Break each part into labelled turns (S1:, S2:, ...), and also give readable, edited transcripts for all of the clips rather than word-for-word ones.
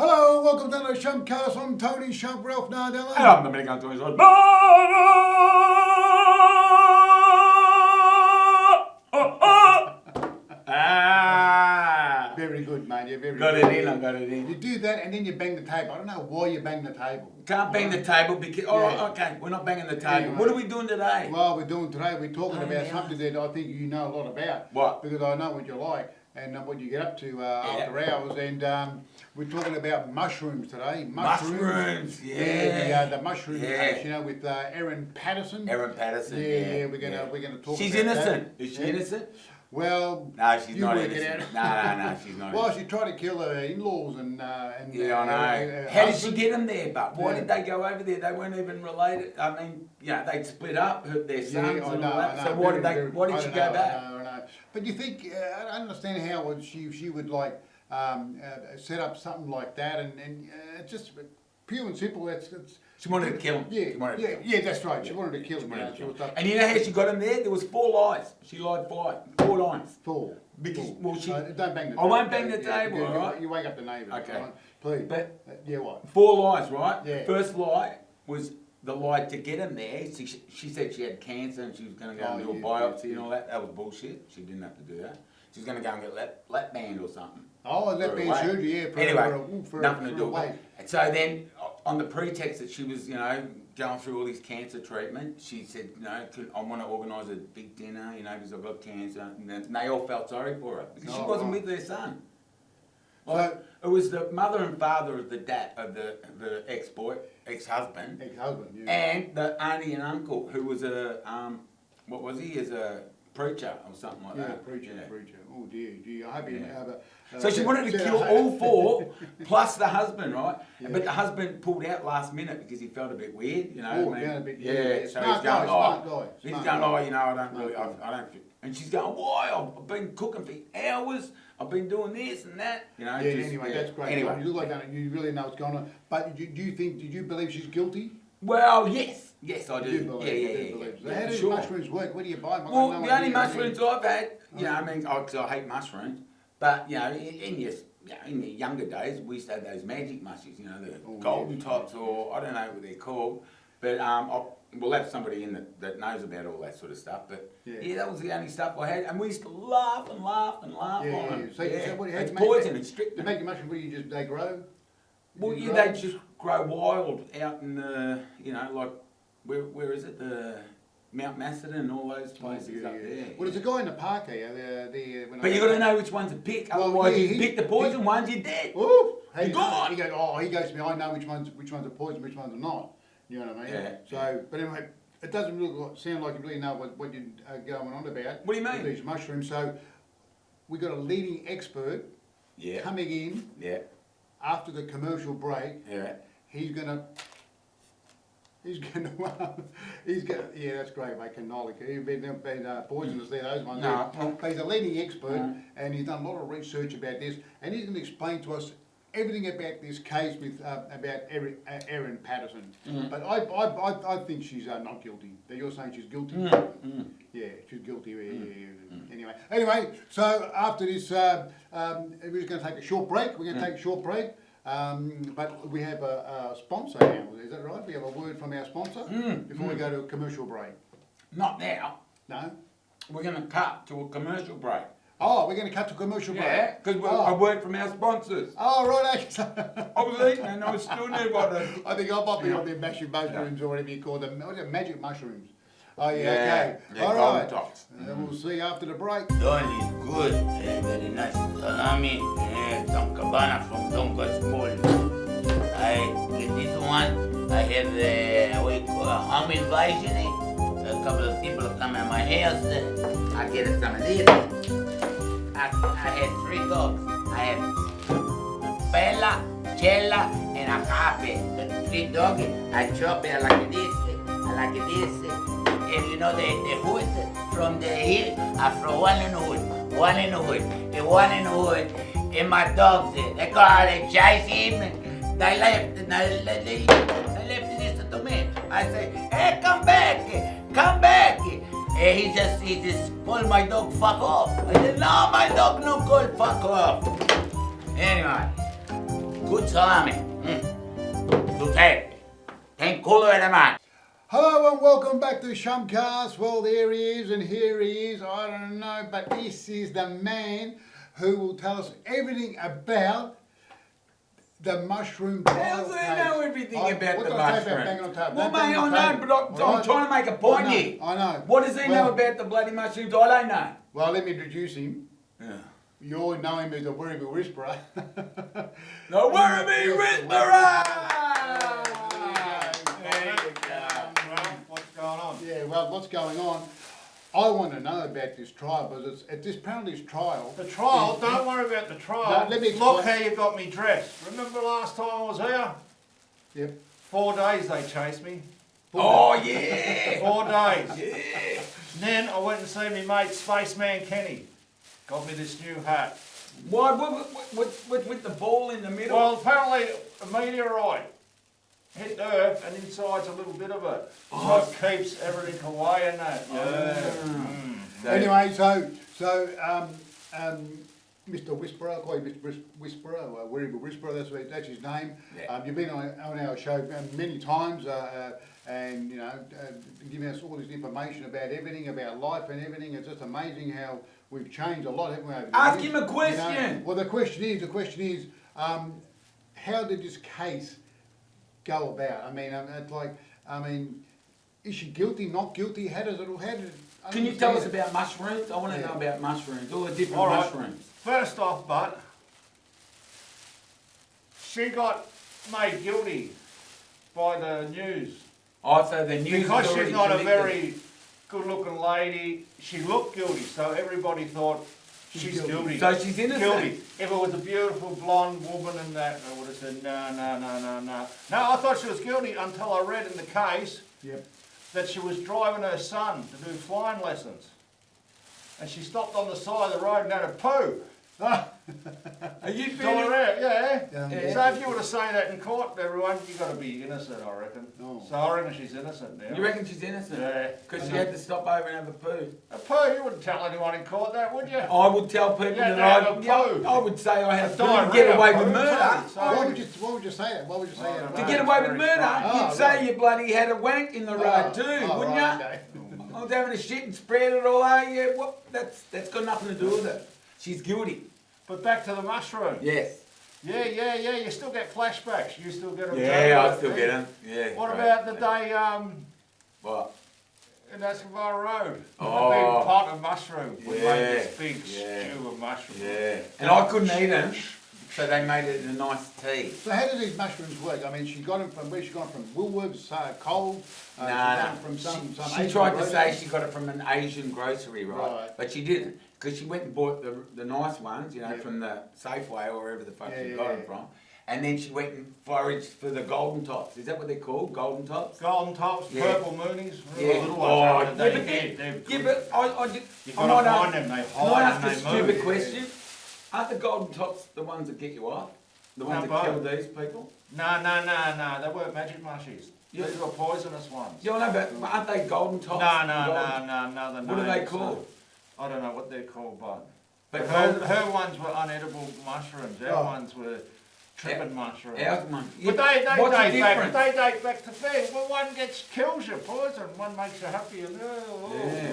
S1: Hello, welcome to the Shumps. I'm Tony Shump, Ralph Nardello.
S2: And I'm the Dominican Tony Shump.
S1: Very good, mate. You're very
S2: Got
S1: good.
S2: it in, I got it in.
S1: You do that and then you bang the table. I don't know why you bang the table.
S2: Can't bang the table because, okay, we're not banging the table.
S1: Yeah,
S2: What are we doing today?
S1: Well, we're talking about something that I think you know a lot about.
S2: What?
S1: Because I know what you like and what you get up to after hours. And we're talking about mushrooms today.
S2: Mushrooms,
S1: The mushroom case, you know, with Erin Patterson.
S2: Erin Patterson,
S1: Yeah, we're gonna talk
S2: She's
S1: about
S2: innocent.
S1: that.
S2: Is she innocent?
S1: Well,
S2: No, she's
S1: you
S2: not
S1: work it
S2: innocent.
S1: out.
S2: No, she's not
S1: Well,
S2: innocent.
S1: she tried to kill her in-laws and
S2: Yeah, I know. How did she get them there? But why did they go over there? They weren't even related. I mean, they'd split up their sons and all that. So why did she go back?
S1: I know. But you think I don't understand how she would like set up something like that and just pure and simple.
S2: She wanted to kill him.
S1: Yeah, that's right. She wanted to kill him.
S2: And you know how she got him there? There was 4 lies. She lied 4 times. Because, well,
S1: don't bang the table.
S2: I won't bang the table, all right?
S1: You wake up the neighbours,
S2: Okay.
S1: right? Please.
S2: But
S1: what?
S2: 4 lies, right?
S1: Yeah.
S2: First lie was the lie to get him there. She said she had cancer and she was going to go and do a biopsy and all that. That was bullshit. She didn't have to do that. She was going to go and get lap band or something.
S1: Oh, lap band surgery, yeah.
S2: Anyway,
S1: for
S2: nothing to do
S1: a
S2: with
S1: weight.
S2: it. And so then, on the pretext that she was, going through all this cancer treatment, she said, I want to organise a big dinner, because I've got cancer. And then they all felt sorry for her because she wasn't with their son. Like, it was the mother and father of the ex-husband,
S1: yeah.
S2: and the auntie and uncle who was what was he? As a preacher or something like that.
S1: Preacher. Oh dear. I hope you have a.
S2: So she wanted to kill all 4, plus the husband, right? Yeah. But the husband pulled out last minute because he felt a bit weird,
S1: Oh, a bit.
S2: Yeah. So
S1: smart guy.
S2: I don't feel. And she's going, why? I've been cooking for hours. I've been doing this and that.
S1: Anyway, that's great.
S2: Anyway.
S1: You look like that. You really know what's going on. But did you believe she's guilty?
S2: Well, yes, I do.
S1: Believe. So how do mushrooms work? Where do you buy them?
S2: Well, the only mushrooms I've had, because I hate mushrooms, but in your younger days, we used to have those magic mushrooms, the golden tops, or I don't know what they're called, but we'll have somebody in that knows about all that sort of stuff. But that was the only stuff I had, and we used to laugh on them.
S1: So
S2: it's poison. It's strict.
S1: To make the mushrooms, they grow.
S2: Well, they just grow wild out in the, like, where is it? The Mount Macedon and all those places up there.
S1: Well, there's a guy in the park here.
S2: But you got to know which ones to pick. Otherwise, you pick the poison ones, you're dead.
S1: Oh,
S2: you're gone.
S1: He goes to me. I know which ones are poison, which ones are not. You know what I mean?
S2: Yeah.
S1: So, but anyway, it doesn't really sound like you really know what you're going on about.
S2: What do you mean?
S1: With these mushrooms. So, we got a leading expert coming in.
S2: Yeah.
S1: After the commercial break.
S2: Yeah.
S1: He's gonna. Yeah, that's great, mate. Cannoli. He's been poisonous there, those ones.
S2: No.
S1: But he's a leading expert, and he's done a lot of research about this, and he's going to explain to us everything about this case with about Erin Patterson. But I think she's not guilty. You're saying she's guilty? Yeah, she's guilty. Yeah. Anyway, so after this, we're just going to take a short break. But we have a sponsor now, is that right? We have a word from our sponsor before we go to a commercial break.
S2: Not now.
S1: No?
S2: We're going to cut to a commercial break.
S1: Oh, we're going to cut to a commercial break?
S2: Yeah, because I work from our sponsors.
S1: Oh, right.
S2: I was eating and I was still there by the...
S1: I think I might be on their magic mushrooms or whatever you call them. What are they, magic mushrooms? Oh, okay.
S2: Yeah,
S1: all right.
S2: Tops.
S1: We'll see you after the break.
S3: Don is good, very nice salami, some cabana from Don Small. I get this one, I have almond Vaishini, a couple of people come at my house, I get some of this. I had 3 dogs. I had Bella, Cella, and a Cape. The 3 dogs, I chop it like this. And the hood from the hill, I throw one in the hood, the one in the hood, and my dogs, they got a chase him, and they left this to me. I say, hey, come back. And he just called my dog fuck off. I said, no, my dog no call fuck off. Anyway, Good salami. Tutte. Thank culo very much.
S1: Hello and welcome back to Shumcast. Well, there he is and here he is. I don't know, but this is the man who will tell us everything about the mushroom
S2: How do they know everything about the mushroom? Well, mate, I know, but I'm trying to make a point here.
S1: I know.
S2: What does he know about the bloody mushrooms? I don't know.
S1: Well, let me introduce him.
S2: Yeah.
S1: You all know him as a Werribee Whisperer.
S2: The Werribee Whisperer!
S4: What's going on?
S1: Yeah, well, what's going on? I want to know about this trial because at this apparently this trial.
S4: The trial? Don't worry about the trial.
S1: No, let me
S4: Look
S1: explain.
S4: how you got me dressed. Remember last time I was here?
S1: Yep.
S4: 4 days they chased me.
S2: Oh, yeah!
S4: 4 days.
S2: Yeah!
S4: Then I went and seen my mate Spaceman Kenny. Got me this new hat.
S2: Why, with the ball in the middle?
S4: Well, apparently a meteorite hit the Earth and inside's a little bit of it. So it keeps everything away and that. Yeah.
S1: Anyway, Mr. Whisperer, I call you Mr. Whisperer, or Werribee Whisperer. That's his name.
S2: Yeah.
S1: You've been on our show many times, and you know, giving us all this information about everything, about life and everything. It's just amazing how we've changed a lot, haven't we? Over the
S2: Ask
S1: years?
S2: him a question.
S1: You know, well, the question is, how did this case go about? I mean, it's like, is she guilty? Not guilty? How does it?
S2: Can you tell us about mushrooms? I want to know about mushrooms, all the different
S4: All right.
S2: mushrooms.
S4: First off, Bud, she got made guilty by the news.
S2: Oh, so the news
S4: Because
S2: is already
S4: she's not a
S2: convicted.
S4: very good-looking lady, she looked guilty, so everybody thought she's guilty.
S2: So she's innocent.
S4: Guilty. If it was a beautiful blonde woman and that, I would have said no. No, I thought she was guilty until I read in the case that she was driving her son to do flying lessons, and she stopped on the side of the road and had a poo.
S2: Are you
S4: Gone
S2: feeling?
S4: around, yeah.
S2: Yeah.
S4: So if you were to say that in court, everyone, you got to be innocent, I reckon.
S1: Oh.
S4: So I reckon she's innocent now.
S2: You reckon she's innocent?
S4: Yeah.
S2: Because she had to stop over and have a poo.
S4: A poo? You wouldn't tell anyone in court that, would you?
S2: I would tell people
S4: Yeah,
S2: that
S4: to have a poo.
S2: I would say I had a poo to
S4: diarrhea
S2: get away with
S4: poo,
S2: murder.
S4: so-
S1: Why would you say that? Why would you say that?
S2: To
S4: No,
S2: get
S4: it's
S2: away with
S4: very
S2: murder,
S4: strange.
S2: you'd say you bloody had a wank in the road too,
S1: Oh,
S2: wouldn't
S1: right,
S2: you?
S1: okay.
S2: I was having a shit and spread it all over. Yeah, what? That's got nothing to do with it. She's guilty.
S4: But back to the mushroom.
S2: Yes.
S4: Yeah, you still get flashbacks. You still get them.
S2: Yeah, I still get them. Yeah.
S4: What
S2: right.
S4: about the day
S2: What?
S4: in Escobar Road?
S2: Oh.
S4: The big pot of mushrooms. We
S2: Yeah,
S4: made this big
S2: yeah.
S4: stew of mushrooms.
S2: Yeah. And I couldn't eat them, so they made it in a nice tea.
S1: So how do these mushrooms work? I mean, she got them from where? She got them from Woolworths, Coles. She
S2: No,
S1: got
S2: no.
S1: them from some
S2: She
S1: Asian
S2: tried to
S1: grocery.
S2: say she got it from an Asian grocery, right?
S1: Right.
S2: But she didn't, because she went and bought the nice ones, you know,
S1: Yeah.
S2: from the Safeway or wherever the fuck
S1: Yeah,
S2: she
S1: yeah,
S2: got them
S1: yeah.
S2: from. And then she went and foraged for the golden tops. Is that what they're called? Golden tops?
S4: Golden tops,
S2: Yeah.
S4: purple moonies,
S2: Yeah.
S4: little
S2: Oh,
S4: ones.
S2: yeah,
S4: They're
S2: but
S4: good, they're
S2: Yeah,
S4: good.
S2: but I just,
S4: You've
S2: I
S4: got to
S2: might
S4: find them, they
S2: can I
S4: hide
S2: ask a
S4: and they
S2: stupid
S4: move.
S2: question? Aren't the golden tops the ones that get you off? The ones
S4: No,
S2: that kill
S4: both.
S2: these people?
S4: No, they weren't magic mushies.
S2: Yeah.
S4: These were poisonous ones.
S2: You know, but aren't they golden tops?
S4: No,
S2: Golden-
S4: they're
S2: What are they
S4: names,
S2: called?
S4: I don't know what they're called, but
S2: But
S4: her ones were unedible mushrooms. Our
S1: Oh.
S4: ones were tripping mushrooms.
S2: Our one. Yeah,
S4: But they
S2: what's the
S4: date back.
S2: difference?
S4: They date back to things. Well, one kills you, poison. One makes you happy. And
S2: Yeah.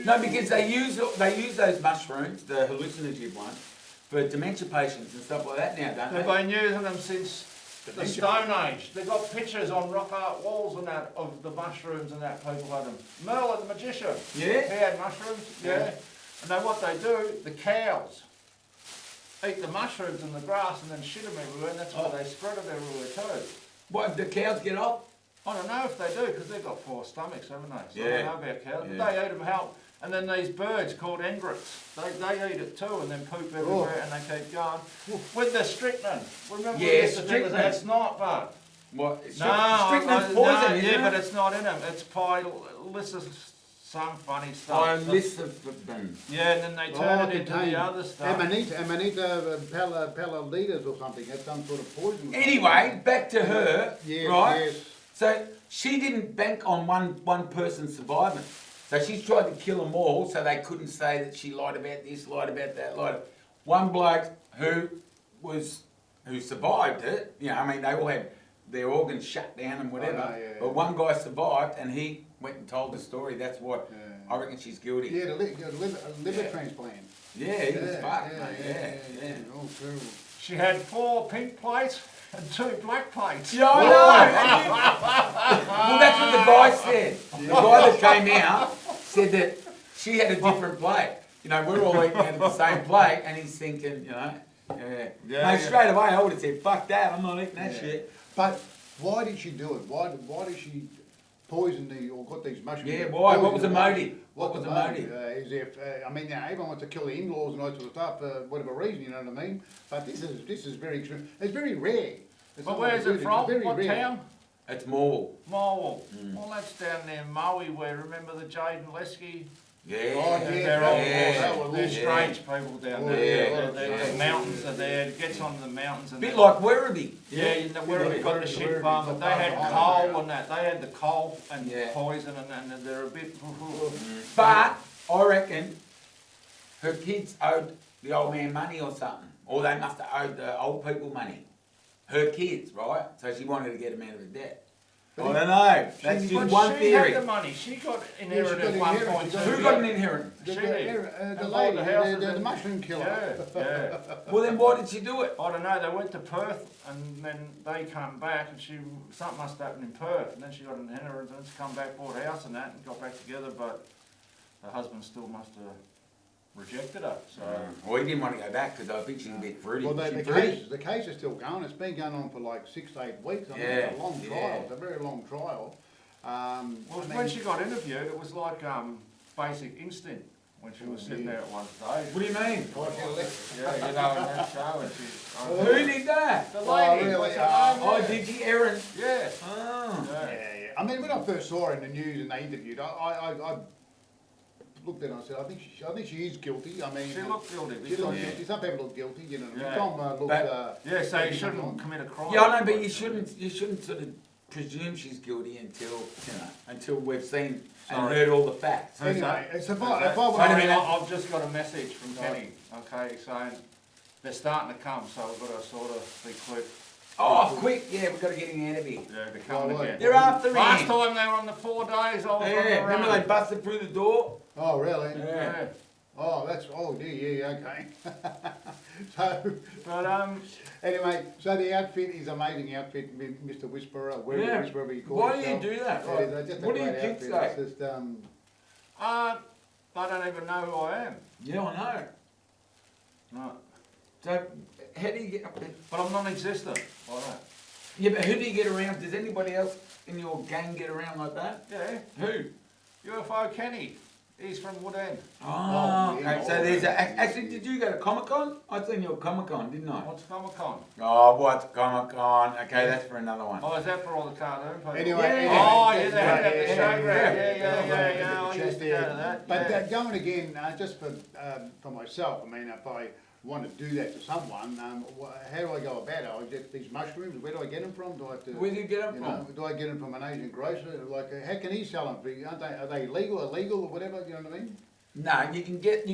S2: No, because they use those mushrooms, the hallucinogen ones, for dementia patients and stuff like that now, don't
S4: they've
S2: they?
S4: been using them since the Stone Age. They've got pictures on rock art walls and that of the mushrooms and that people had them. Merlin the magician.
S2: Yeah?
S4: He had mushrooms. Yeah. And then what they do, the cows eat the mushrooms in the grass and then shit them everywhere, and that's why they spread them everywhere too.
S2: What, the cows get off?
S4: I don't know if they do, because they've got 4 stomachs, haven't they? So I
S2: Yeah.
S4: don't know about cows.
S2: Yeah.
S4: But they eat them how. And then these birds called engrets, they eat it too and then poop everywhere and they keep going. With the strychnine, remember
S2: Yeah,
S4: we used to think
S2: strychnine.
S4: It's not, but
S2: What?
S4: no,
S2: Strychnine's poison, isn't
S4: yeah,
S2: it?
S4: but it's not in them. It's some funny stuff.
S2: Psilocybin.
S4: Yeah, and then they turn it into the other stuff.
S1: Amanita pallidus or something. That's some sort of poison.
S2: Anyway, back to her,
S1: Yes,
S2: right?
S1: yes.
S2: So she didn't bank on one person surviving. So she's tried to kill them all, so they couldn't say that she lied about this, lied about that, lied. One bloke who was who survived it. You know, I mean, they all had their organs shut down and whatever.
S1: Oh, no, yeah,
S2: But one guy survived, and he went and told the story. That's what
S1: Yeah.
S2: I reckon she's guilty.
S1: Yeah, a liver
S2: Yeah.
S1: transplant.
S2: Yeah, he was fucked, mate. Yeah.
S1: Oh, terrible.
S4: She had 4 pink plates and 2 black plates.
S2: Yeah, I know. Well, that's what the guy said. The guy that came out said that she had a different plate. You know, we're all eating out of the same plate, and he's thinking, you know, Mate, straight away I would have said, fuck that, I'm not eating that shit.
S1: But why did she do it? Why did she poison or got these mushrooms?
S2: Yeah, why? What was the motive? What was the motive?
S1: Is if I mean, you know, everyone wants to kill the in-laws and all that sort of stuff for whatever reason, you know what I mean? But this is very extreme. It's very rare. It's
S4: But
S1: not
S4: where's
S1: like
S4: it from?
S1: it's very
S4: What
S1: rare.
S4: town?
S2: It's Morwell.
S4: Morwell. Well, that's down near Maui, where remember the Jade and Lesky?
S2: Yeah.
S1: Oh, yeah.
S4: They're all
S1: Yeah.
S4: they're strange people down
S1: Oh,
S4: there.
S1: yeah.
S4: The mountains are there. It gets onto the mountains and
S2: Bit like Werribee.
S4: yeah, you know where we got the
S1: Werribee,
S4: shit farm, but they had
S1: Werribee.
S4: coal and that. They had the coal and
S2: Yeah.
S4: poison and they're a bit.
S2: But I reckon her kids owed the old man money or something. Or they must have owed the old people money. Her kids, right? So she wanted to get them out of the debt. I don't know. That's
S4: But
S2: just one
S4: she
S2: theory.
S4: had the money. She got inherited
S1: got
S4: 1.2.
S2: Who got an inheritance?
S1: The
S4: She
S1: lady,
S4: And
S1: the
S4: bought the houses
S1: the
S4: and-
S1: mushroom killer.
S4: Yeah.
S2: Well, then why did she do it?
S4: I don't know, they went to Perth and then they come back and something must happen in Perth and then she got an inheritance, come back, bought a house and that and got back together, but the husband still must have rejected her, so.
S2: Well, he didn't want to go back because I think she's a bit fruity.
S1: Well,
S2: She's
S1: the
S2: fruity.
S1: case is still going. It's been going on for like 6 to 8 weeks. I mean,
S2: Yeah,
S1: it's a long trial.
S2: yeah.
S1: It's a very long trial.
S4: Well,
S1: I mean,
S4: when she got interviewed, it was like Basic Instinct, when she was sitting there at one stage.
S2: What do you mean?
S4: Yeah, you know, in that show and she's.
S2: Who did that?
S4: The
S1: Oh,
S4: lady,
S1: really?
S4: what's her name?
S2: Oh, did she, Erin?
S4: Yeah.
S2: Oh.
S1: yeah,
S4: Yeah.
S1: yeah. I mean, when I first saw her in the news and they interviewed, I looked at her and I said, I think she is guilty. I mean,
S4: She looked guilty.
S1: she looked
S4: because-
S1: guilty. Some people look guilty, you know. What I mean?
S4: Yeah.
S1: Tom looked.
S2: But-
S4: Yeah, so you
S1: maybe
S4: shouldn't
S1: not.
S4: commit a crime.
S2: Yeah, I know, but you shouldn't sort of presume she's guilty until we've seen and
S4: Sorry.
S2: heard all the facts.
S4: Who's
S1: Anyway,
S4: that?
S1: it's a
S4: Who's
S1: if
S4: that?
S1: I
S4: Wait a
S1: were-
S4: minute, I've just got a message from Kenny, okay, saying they're starting to come, so we've got to sort of be quick.
S2: Oh, quick! Yeah, we've got to get him out of here.
S4: Yeah, they're coming
S1: Well,
S4: again.
S2: They're after
S4: Last
S2: him.
S4: time they were on the 4 days, I was on the
S2: Yeah, remember
S4: run.
S2: they busted through the door?
S1: Oh, really?
S2: Yeah.
S1: Oh, yeah, okay. So,
S4: But,
S1: anyway, so the outfit is amazing outfit, Mr. Whisperer,
S2: Yeah.
S1: whatever you call
S2: Why do
S1: yourself.
S2: you do that?
S1: Yeah, they're just a
S2: What do your
S1: great
S2: kids
S1: outfit.
S2: say?
S1: It's just,
S4: they don't even know who I am.
S2: Yeah, I know.
S4: No.
S2: So, how do you get up there?
S4: But I'm non-existent, like that.
S2: Yeah, but who do you get around? Does anybody else in your gang get around like that?
S4: Yeah,
S2: Who?
S4: UFO Kenny, he's from Woodend.
S2: Oh,
S1: Oh,
S2: okay.
S1: yeah.
S2: So there's actually, did you go to Comic Con? I seen you at Comic Con, didn't I?
S4: What's Comic Con?
S2: Oh, what's Comic Con? Okay, that's for another one.
S4: Oh, is that for all the cartoon people?
S1: Anyway,
S2: Yeah.
S4: Oh, yeah, they had that at the
S1: Yeah,
S4: showground. Yeah. I used to go to that.
S1: But
S4: yeah.
S1: going again, just for myself, I mean, if I want to do that to someone, how do I go about it? I get these mushrooms, where do I get them from? Do I have to,
S2: Where do you get them
S1: you know,
S2: from?
S1: do I get them from an Asian grocer? Like, how can he sell them? Are they legal, illegal, or whatever, you know what I mean?
S2: No, you can get the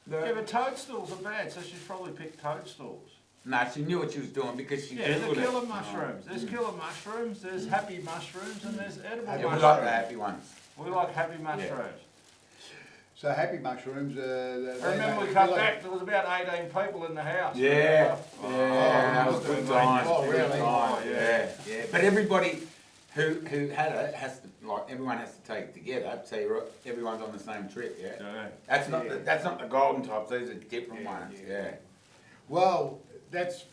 S4: Yeah, but toadstools are bad, so she's probably picked toadstools.
S2: No, she knew what she was doing because she
S4: Yeah, the
S2: Googled it.
S4: killer mushrooms. There's killer mushrooms, there's happy mushrooms, and there's edible
S2: Yeah, we
S4: mushrooms.
S2: like the happy ones.
S4: We like happy mushrooms.
S1: So happy mushrooms,
S4: I remember we come back, there was about 18 people in the house.
S2: Yeah,
S4: Oh,
S2: that was good times.
S1: Oh,
S2: good
S1: really?
S2: times,
S4: Oh,
S2: yeah, yeah. But everybody who had it has to, like, everyone has to take it together, so everyone's on the same trip, yeah?
S4: Yeah.
S2: That's not the golden tops, these are different
S1: Yeah,
S2: ones,
S1: yeah.
S2: yeah.
S1: Well, that's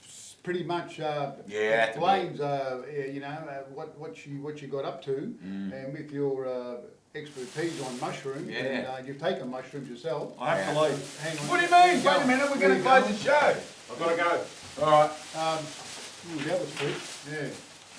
S1: pretty much
S2: Yeah, that's a
S1: explains, you know, what you got up to,
S2: Mm.
S1: and with your expertise on mushrooms,
S2: Yeah.
S1: and you've taken mushrooms yourself.
S4: I have to leave.
S1: Hang on.
S2: What do you mean? Wait a minute, we're going to close the show.
S4: I've got to go.
S2: Alright.
S1: That was quick. Yeah,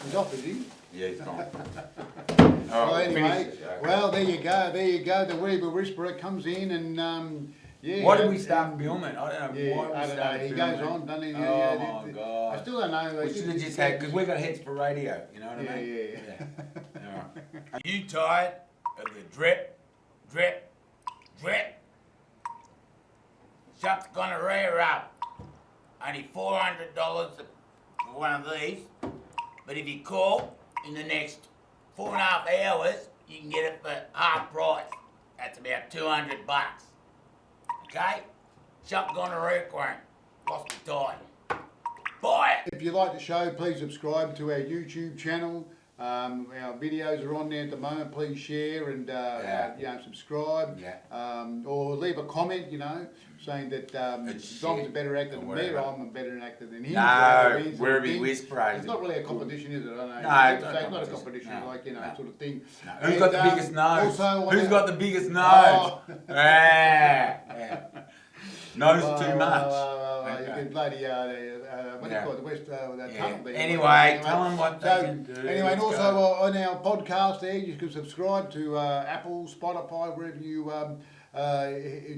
S1: he's off, is he?
S2: Yeah, he's gone.
S1: Well,
S2: Alright,
S1: anyway,
S2: finish the show.
S1: well, there you go. The Weeble Whisperer comes in, and yeah.
S2: Why did we start filming? I don't know
S1: Yeah,
S2: why we
S1: I don't know.
S2: started
S1: He
S2: filming.
S1: goes on, doesn't he?
S2: Oh
S1: Yeah,
S2: my
S1: I
S2: god.
S1: still don't know.
S2: We should have just had, because we got heads for radio, you know what I
S1: Yeah,
S2: mean?
S1: yeah.
S2: Alright. Are you tired of the drip, drip, drip? Shumps gonna rear up.
S3: only $400 for one of these. But if you call in the next 4.5 hours, you can get it for half price. That's about $200. Okay? Shotgun or aircraft. Lost the tie. Buy it!
S1: If you like the show, please subscribe to our YouTube channel. Our videos are on there at the moment. Please share and subscribe.
S2: Yeah.
S1: Or leave a comment, saying that Dom's a better actor than me, or I'm a better actor than him.
S2: No, Werribee Whisperer.
S1: It's not really a competition, is it? I don't know.
S2: No, it's
S1: not a competition, sort of thing.
S2: No. Who's got the biggest nose?
S1: Also,
S2: Who's got the biggest nose? Yeah. Nose too much.
S1: You can bloody, what do you call it, the West, tunnel there.
S2: Anyway, tell them what they can do.
S1: Anyway, and
S2: Let's
S1: also
S2: go.
S1: on our podcast there, you can subscribe to Apple, Spotify, wherever you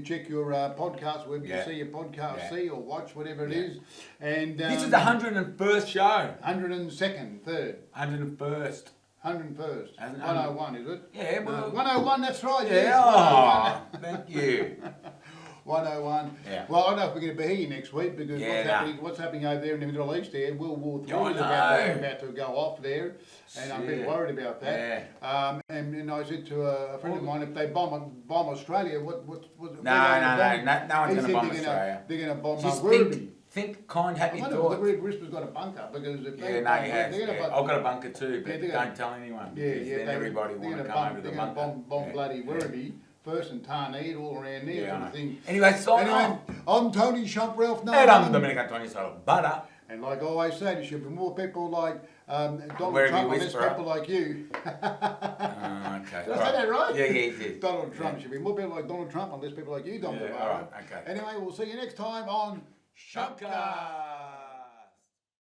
S1: check your podcast, wherever you see your podcast, see or watch, whatever it is. And
S2: This is the 101st show.
S1: 102nd, 3rd.
S2: 101st.
S1: 101st.
S2: Hasn't-
S1: 101, is it?
S2: Yeah, well.
S1: 101, that's right.
S2: Yeah,
S1: Yes,
S2: oh, thank you.
S1: 101.
S2: Yeah.
S1: Well, I don't know if we're going to be here next week because
S2: Yeah,
S1: what's happening over there in the Middle East there, World War III
S2: I
S1: is about to go off there, and I'm a bit
S2: Shit.
S1: worried about that.
S2: Yeah.
S1: And I said to a friend of mine, if they bomb Australia, what
S2: No one's going to bomb Australia.
S1: They're going to bomb
S2: Just
S1: Werribee.
S2: think kind, happy
S1: I wonder if the
S2: thoughts.
S1: Red Whisper's got a bunker because if
S2: Yeah, no, he has.
S1: they're going
S2: Yeah.
S1: to
S2: I've got a bunker too, but
S1: Yeah, they're
S2: don't
S1: gonna-
S2: tell anyone.
S1: Yeah,
S2: Because
S1: yeah.
S2: then everybody want to come over to the
S1: They're going to
S2: bunker.
S1: bomb
S2: Yeah.
S1: bloody
S2: Yeah.
S1: Werribee first and Tarneed all around there,
S2: Yeah, I
S1: sort
S2: know.
S1: of thing.
S2: Anyway, sign
S1: Anyway,
S2: off.
S1: I'm Tony Shump, Ralph. No,
S2: And I'm Dominic Antonio Salo. Butter.
S1: And like I always say, there should be more people like Donald
S2: Werribee
S1: Trump and less
S2: Whisperer.
S1: people like you.
S2: Okay.
S1: Did I say that right?
S2: Yeah, you did.
S1: Donald Trump should be more people like Donald Trump and less people like you, Don.
S2: Yeah, all right, okay.
S1: Anyway, we'll see you next time on Shumpcast.